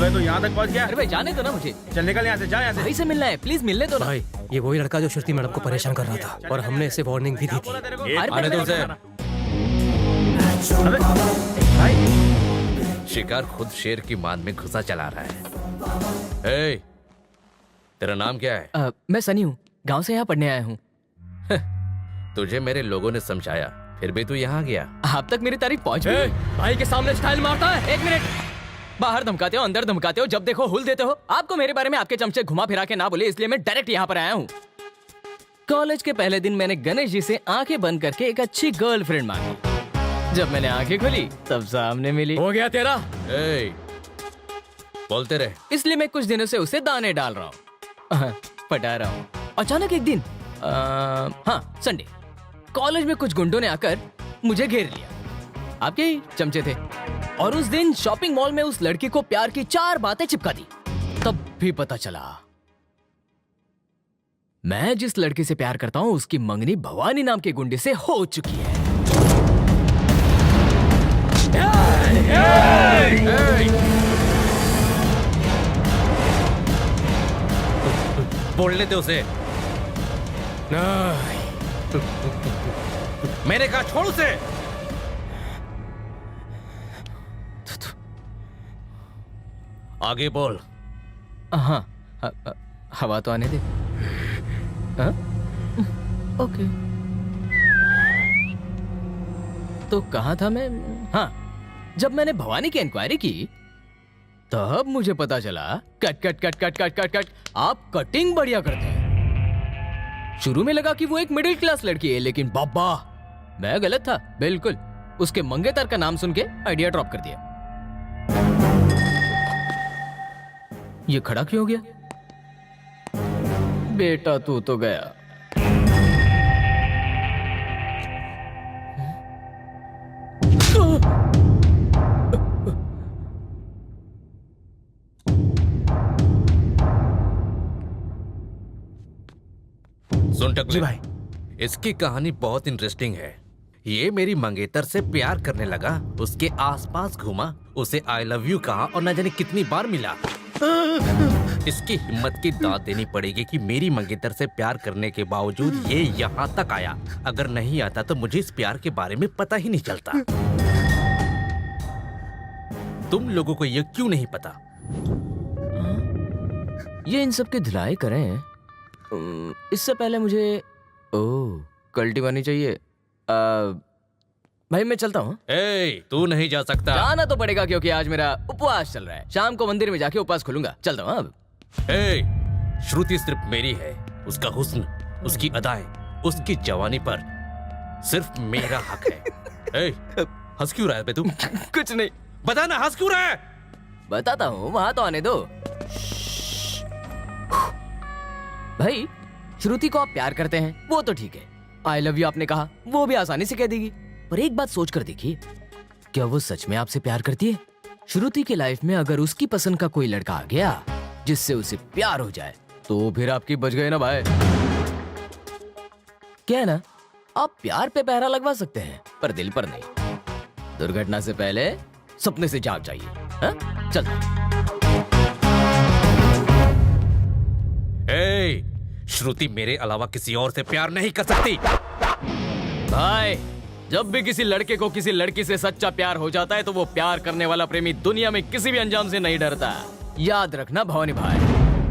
अबे तू यहाँ तक पहुँच गया? अरे भाई जाने दो ना मुझे, चल निकल यहाँ से, जा यहाँ से। भाई से मिलना है, प्लीज मिलने दो ना। भाई ये वही लड़का जो श्रुति मैडम को परेशान कर रहा था और हमने इसे वार्निंग भी दी थी। आने दो उसे। शिकार खुद शेर की मान में घुसा चला रहा है। ए, तेरा नाम क्या है? मैं सनी हूँ, गांव से यहाँ पढ़ने आया हूँ। तुझे मेरे लोगों ने समझाया, फिर भी तू यहाँ गया। आप तक मेरी तारीफ पहुँच गई। भाई के सामने स्टाइल मारता है। एक मिनट, बाहर धमकाते हो, अंदर धमकाते हो, जब देखो हुल देते हो। आपको मेरे बारे में आपके चमचे घुमा फिरा के ना बोले, इसलिए मैं डायरेक्ट यहाँ पर आया हूँ। कॉलेज के पहले दिन मैंने गणेश जी से आंखें बंद करके एक अच्छी गर्लफ्रेंड मांगी। जब मैंने आंखें खोली तब सामने मिली। हो गया तेरा। ए, बोलते रहे। इसलिए मैं कुछ दिनों से उसे दाने डाल रहा हूँ, पटा रहा हूँ। अचानक एक दिन हाँ संडे, कॉलेज में कुछ गुंडों ने आकर मुझे घेर लिया। आपके ही चमचे थे। और उस दिन शॉपिंग मॉल में उस लड़की को प्यार की 4 बातें चिपका दी। तब भी पता चला मैं जिस लड़की से प्यार करता हूं उसकी मंगनी भवानी नाम के गुंडे से हो चुकी है। बोलने दे उसे। मैंने कहा छोड़ उसे। आगे बोल। हाँ, हवा तो आने दे। हाँ? ओके। तो कहाँ था मैं? हाँ, जब मैंने भवानी की इंक्वायरी की तब मुझे पता चला cut cut cut cut cut cut cut आप कटिंग बढ़िया करते हैं। शुरू में लगा कि वो एक मिडिल क्लास लड़की है, लेकिन बाबा मैं गलत था बिल्कुल। उसके मंगेतर का नाम सुन के आइडिया ड्रॉप कर दिया। ये खड़ा क्यों हो गया? बेटा तू तो गया। सुन टकले जी भाई। इसकी कहानी बहुत इंटरेस्टिंग है। ये मेरी मंगेतर से प्यार करने लगा, उसके आसपास घूमा, उसे आई लव यू कहा और न जाने कितनी बार मिला। इसकी हिम्मत की दाद देनी पड़ेगी कि मेरी मंगेतर से प्यार करने के बावजूद ये यहाँ तक आया। अगर नहीं आता तो मुझे इस प्यार के बारे में पता ही नहीं चलता। तुम लोगों को ये क्यों नहीं पता? ये इन सब के धुलाई करें। इससे पहले मुझे कल्टी बनी चाहिए। भाई मैं चलता हूँ। तू नहीं जा सकता। जाना तो पड़ेगा क्योंकि आज मेरा उपवास चल रहा है। शाम को मंदिर में जाके उपवास खोलूंगा। चलता हूँ अब। श्रुति सिर्फ मेरी है। उसका हुस्न, उसकी अदाएं, उसकी जवानी पर सिर्फ मेरा हक है। हंस क्यों रहा है बे तू? कुछ नहीं। बता ना, हंस क्यों रहा है? बताता हूँ, वहां तो आने दो। भाई श्रुति को आप प्यार करते हैं वो तो ठीक है। आई लव यू आपने कहा वो भी आसानी से कह देगी। पर एक बात सोच कर देखिए, क्या वो सच में आपसे प्यार करती है? श्रुति की लाइफ में अगर उसकी पसंद का कोई लड़का आ गया जिससे उसे प्यार हो जाए तो फिर आपकी बच गए ना भाई। क्या है ना, आप प्यार पे पहरा लगवा सकते हैं पर दिल पर नहीं। दुर्घटना से पहले सपने से जाग जाइए। हाँ? चल। श्रुति मेरे अलावा किसी और से प्यार नहीं कर सकती। भाई जब भी किसी लड़के को किसी लड़की से सच्चा प्यार हो जाता है तो वो प्यार करने वाला प्रेमी दुनिया में किसी भी अंजाम से नहीं डरता। याद रखना भवानी भाई,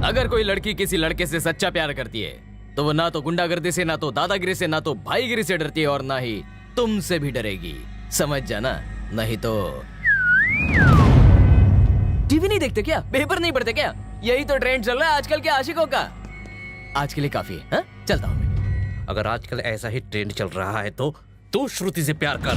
अगर कोई लड़की किसी लड़के से सच्चा प्यार करती है तो वो ना तो गुंडागर्दी से, ना तो दादागिरी से, ना तो भाईगिरी से डरती है और ना ही तुमसे भी डरेगी। समझ जाना, नहीं तो। टीवी नहीं देखते क्या? पेपर नहीं पढ़ते क्या? यही तो ट्रेंड चल रहा है आजकल के आशिकों का। आज के लिए काफी है। हाँ? चलता हूँ मैं। अगर आजकल ऐसा ही ट्रेंड चल रहा है तो तू श्रुति से प्यार कर।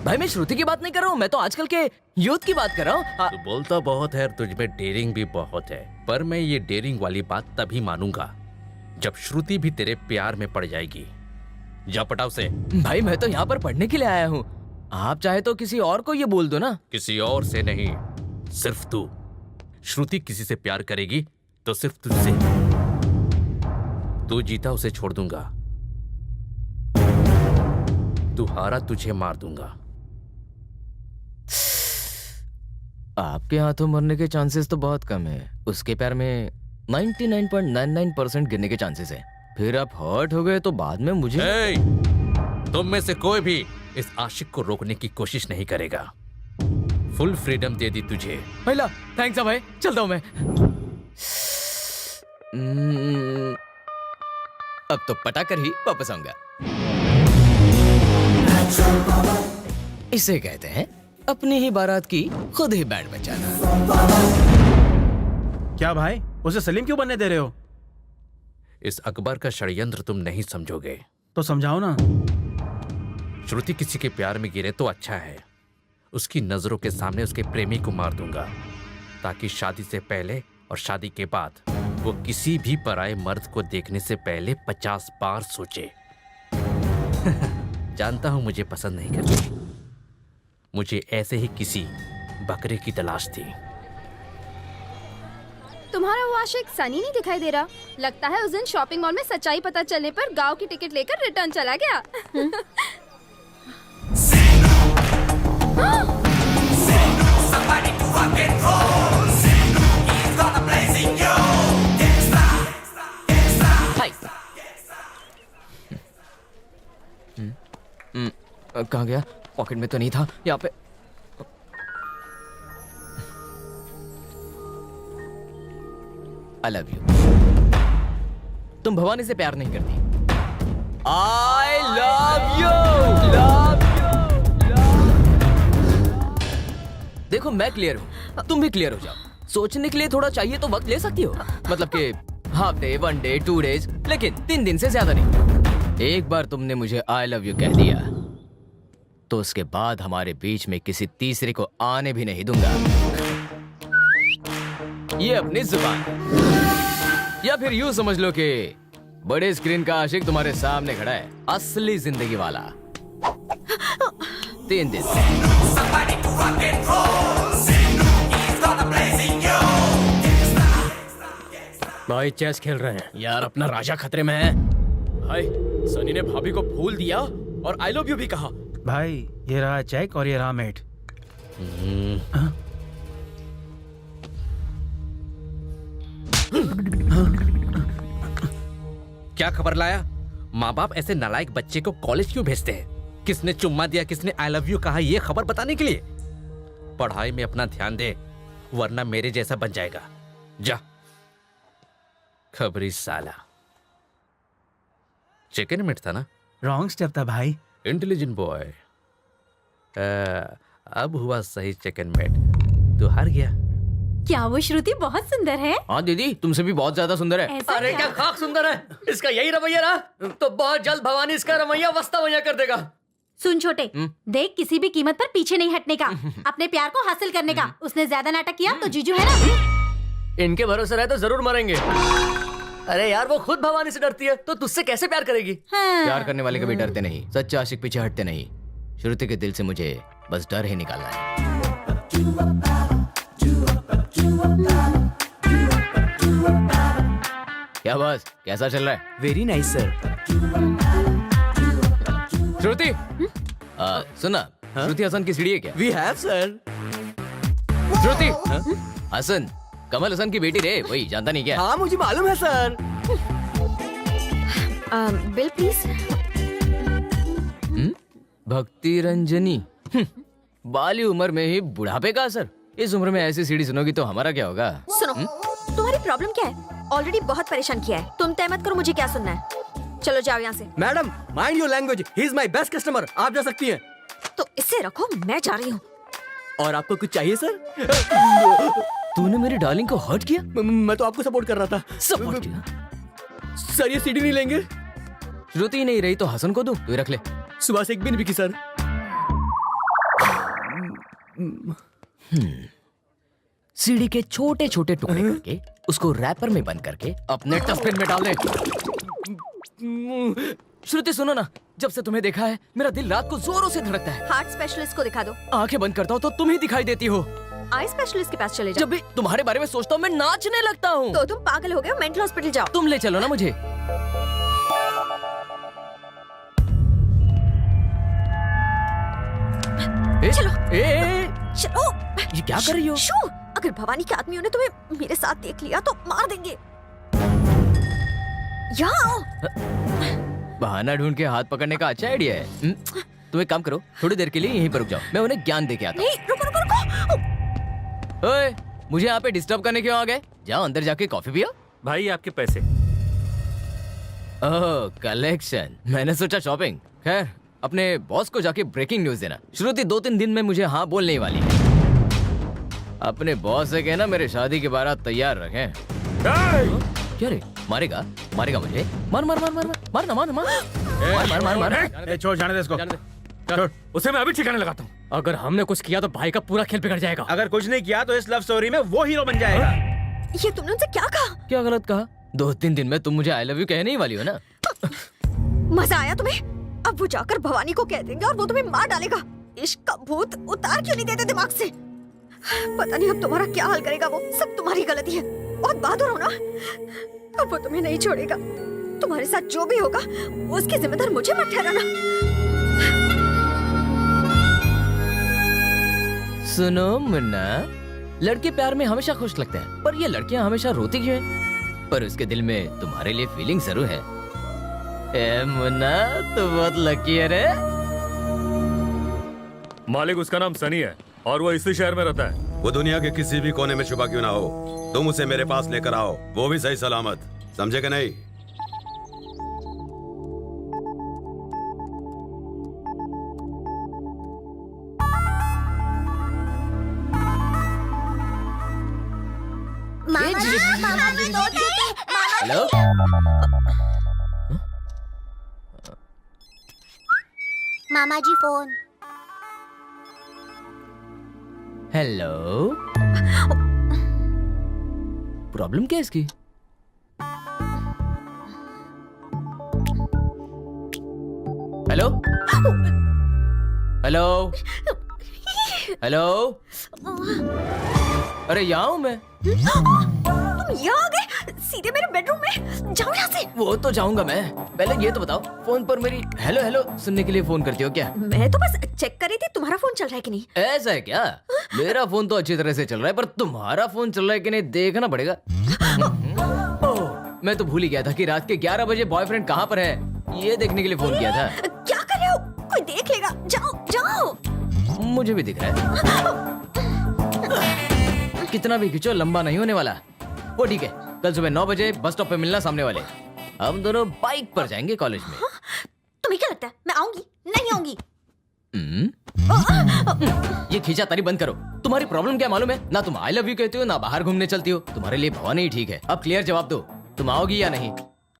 भाई मैं श्रुति की बात नहीं कर रहा हूँ, मैं तो आजकल के यूथ की बात कर रहा हूँ। तू बोलता बहुत है और तुझ में डेयरिंग भी बहुत है, पर मैं ये डेयरिंग वाली बात तभी मानूंगा जब श्रुति भी तेरे प्यार में पड़ जाएगी। जा पटाव से। भाई मैं तो यहाँ पर पढ़ने के लिए आया हूँ, आप चाहे तो किसी और को ये बोल दो ना। किसी और से नहीं, सिर्फ तू। श्रुति किसी से प्यार करेगी तो सिर्फ तुझसे। तू जीता उसे छोड़ दूंगा, तू हारा तुझे मार दूंगा। आपके हाथों मरने के चांसेस तो बहुत कम है, उसके पैर में 99.99% गिरने के चांसेस है। फिर आप हर्ट हो गए तो बाद में मुझे ए, तुम में से कोई भी इस आशिक को रोकने की कोशिश नहीं करेगा। फुल फ्रीडम दे दी तुझे। पहला थैंक्स भाई, चलता हूं मैं। अब तो पटाकर ही वापस आऊंगा। इसे कहते हैं अपनी ही बारात की खुद ही बैंड बजाना। क्या भाई, उसे सलीम क्यों बनने दे रहे हो? इस अकबर का षड्यंत्र तुम नहीं समझोगे। तो समझाओ ना। श्रुति किसी के प्यार में गिरे तो अच्छा है। उसकी नजरों के सामने उसके प्रेमी को मार दूंगा, ताकि शादी से पहले और शादी के बाद वो किसी भी पराये मर्द को देखने से पहले 50 बार सोचे। जानता हूं मुझे पसंद नहीं करती। मुझे ऐसे ही किसी बकरे की तलाश थी। तुम्हारा वो आशिक सनी नहीं दिखाई दे रहा। लगता है उस दिन शॉपिंग मॉल में सच्चाई पता चलने पर गांव की टिकट लेकर रिटर्न चला गया। कहाँ गया? पॉकेट में तो नहीं था। यहाँ पे आई लव यू। तुम भवानी से प्यार नहीं करती। I love you. देखो मैं क्लियर हूँ, तुम भी क्लियर हो जाओ। सोचने के लिए थोड़ा चाहिए तो वक्त ले सकती हो। मतलब कि हाफ डे, 1 डे, 2 डेज, लेकिन 3 दिन से ज्यादा नहीं। एक बार तुमने मुझे आई लव यू कह दिया तो उसके बाद हमारे बीच में किसी तीसरे को आने भी नहीं दूंगा। ये अपनी जुबान। या फिर यूं समझ लो कि बड़े स्क्रीन का आशिक तुम्हारे सामने खड़ा है, असली जिंदगी वाला। 3 दिन। भाई चेस खेल रहे हैं यार, अपना राजा खतरे में है। भाई। सनी ने भाभी को फूल दिया और आई लव यू भी कहा। भाई ये रहा चेक और ये रहा मेट। क्या खबर लाया? माँ बाप ऐसे नालायक बच्चे को कॉलेज क्यों भेजते हैं? किसने चुम्मा दिया, किसने आई लव यू कहा, ये खबर बताने के लिए? पढ़ाई में अपना ध्यान दे, वरना मेरे जैसा बन जाएगा। जा। खबरी साला। चिकन मीट था ना? रॉन्ग स्टेप था भाई। Intelligent boy. अब हुआ सही चिकन मीट। तू हार गया। क्या वो श्रुति बहुत सुंदर है? हाँ दीदी, तुमसे भी बहुत ज्यादा सुंदर है। ऐसा अरे क्या खाक सुंदर है। इसका यही रवैया रहा तो बहुत जल्द भवानी इसका रवैया वस्ता कर देगा। सुन छोटे, देख किसी भी कीमत पर पीछे नहीं हटने का, अपने प्यार को हासिल करने का। उसने ज्यादा नाटक किया तो जीजू है ना। इनके भरोसे रहे तो जरूर मरेंगे। अरे यार, वो खुद भवानी से डरती है तो तुझसे कैसे प्यार करेगी? हाँ। प्यार करने वाले कभी डरते नहीं, सच्चे आशिक पीछे हटते नहीं। श्रुति के दिल से मुझे बस डर ही निकालना है। क्या बस, कैसा चल रहा है? Very nice sir. श्रुति, सुना, श्रुति हसन की सीढ़ी है क्या? We have sir. Shruti, Hasan Kamal Hasan की बेटी रे, वही जानता नहीं क्या? हाँ मुझे मालूम है सर। Bill please. भक्ति रंजनी। बाली उम्र में ही बुढ़ापे का असर। इस उम्र में ऐसी सीढ़ी सुनोगी तो हमारा क्या होगा? सुनो, तुम्हारी प्रॉब्लम क्या है? ऑलरेडी बहुत परेशान किया है। तुम तय मत करो, मुझे क्या सुनना है। चलो जाओ यहाँ से। Madam mind your language, he is my best customer. आप जा सकती हैं। तो इसे रखो, मैं जा रही हूँ। और आपको कुछ चाहिए सर? तूने मेरी डार्लिंग को हर्ट किया? मैं तो आपको सपोर्ट कर रहा था। सपोर्ट किया? सर ये सीढ़ी नहीं लेंगे? श्रुति नहीं रही तो हसन को दूं, तू ही रख ले। सुबह से एक भी नहीं बिकी सर। सीढ़ी के छोटे छोटे टुकड़े करके उसको रैपर में बंद करके अपने डस्टबिन में डाल दे। श्रुति सुनो ना, जब से तुम्हें देखा है मेरा दिल रात को जोरों से धड़कता है। हार्ट स्पेशलिस्ट को दिखा दो। आंखें बंद करता हूँ तो तुम ही दिखाई देती हो। आई स्पेशलिस्ट के पास चले जाओ। जब भी तुम्हारे बारे में सोचता हूँ मैं नाचने लगता हूँ। तो तुम पागल हो गए हो, मेंटल हॉस्पिटल जाओ। तुम ले चलो ना मुझे। चलो। ए, चलो। ये क्या कर रही हो? शू, अगर भवानी के आदमियों ने तुम्हें मेरे साथ देख लिया तो मार देंगे। यहाँ आओ। बहाना ढूंढ के हाथ पकड़ने का अच्छा आइडिया है। तुम एक काम करो, थोड़ी देर के लिए यहीं पर रुक जाओ, मैं उन्हें ज्ञान दे के आता नहीं, रुको रुको रुको। हूँ। ओए, मुझे यहाँ पे डिस्टर्ब करने क्यों आ गए? जाओ अंदर जाके कॉफी पियो। भाई आपके पैसे। ओह, कलेक्शन। मैंने सोचा शॉपिंग। खैर, अपने बॉस को जाके ब्रेकिंग न्यूज देना। श्रुति 2-3 दिन में मुझे हाँ बोलने ही वाली है। अपने बॉस से कहना मेरे शादी के बारात तैयार रखें। क्या रे? मारेगा? मारेगा मुझे? मार मार मार मार मार मार ना, मार मार मार मार मार मार। ए, छोड़, जाने दे इसको। छोड़। उसे मैं अभी ठिकाने लगाता हूँ। अगर हमने कुछ किया तो भाई का पूरा खेल बिगड़ जाएगा। अगर कुछ नहीं किया तो इस लव स्टोरी में वो हीरो बन जाएगा। ये तुमने उनसे क्या कहा? क्या गलत कहा? 2-3 दिन में तुम मुझे आई लव यू कहने ही वाली हो ना? मजा आया तुम्हें? अब वो जाकर भवानी को कह देंगे और वो तुम्हें मार डालेगा। इश्क का भूत उतार क्यों नहीं देते दिमाग से? पता नहीं अब तुम्हारा क्या हाल करेगा वो। सब तुम्हारी गलती है। बहुत बहादुर हो ना। अब वो तुम्हें नहीं छोड़ेगा। तुम्हारे साथ जो भी होगा उसकी जिम्मेदार मुझे मत ठहराना। सुनो मुन्ना, लड़के प्यार में हमेशा खुश लगते हैं, पर ये लड़कियां हमेशा रोती क्यों हैं? पर उसके दिल में तुम्हारे लिए फीलिंग जरूर है। ए मुन्ना, तू बहुत लकी है रे। मालिक उसका नाम सनी है और वो इसी शहर में रहता है। वो दुनिया के किसी भी कोने में छुपा क्यों ना हो, तुम उसे मेरे पास लेकर आओ, वो भी सही सलामत। समझे कि नहीं? हेलो? मामा जी फोन। हेलो? प्रॉब्लम क्या है इसकी? हेलो? हेलो? हेलो? अरे यहाँ हूँ मैं। तुम यहाँ आ गए? सीधे मेरे बेडरूम में? जाओ यहाँ से। वो तो जाऊंगा मैं, पहले ये तो बताओ, फोन पर मेरी हेलो हेलो सुनने के लिए फोन करती हो क्या? मैं तो बस चेक कर रही थी तुम्हारा फोन चल रहा है कि नहीं। ऐसा है क्या? मेरा फोन तो अच्छी तरह से चल रहा है, पर तुम्हारा फोन चल रहा है कि नहीं देखना पड़ेगा। ओह, मैं तो भूल ही गया था कि रात के 11 बजे बॉयफ्रेंड कहाँ पर है, ये देखने के लिए फोन किया था। क्या कर रहे हो? कोई देख लेगा। जाओ जाओ। मुझे भी दिख रहा है। कितना भी खींचो लंबा नहीं होने वाला। वो ठीक है, कल सुबह 9 बजे बस स्टॉप पे मिलना सामने वाले। हम दोनों बाइक पर जाएंगे कॉलेज में। तुम्हें क्या लगता है मैं आऊंगी? नहीं आऊंगी। ये खींचातानी बंद करो। तुम्हारी प्रॉब्लम क्या मालूम है? ना तुम आई लव यू कहती हो, ना बाहर घूमने चलती हो। तुम्हारे लिए भवानी ही ठीक है। अब क्लियर जवाब दो, तुम आओगी या नहीं?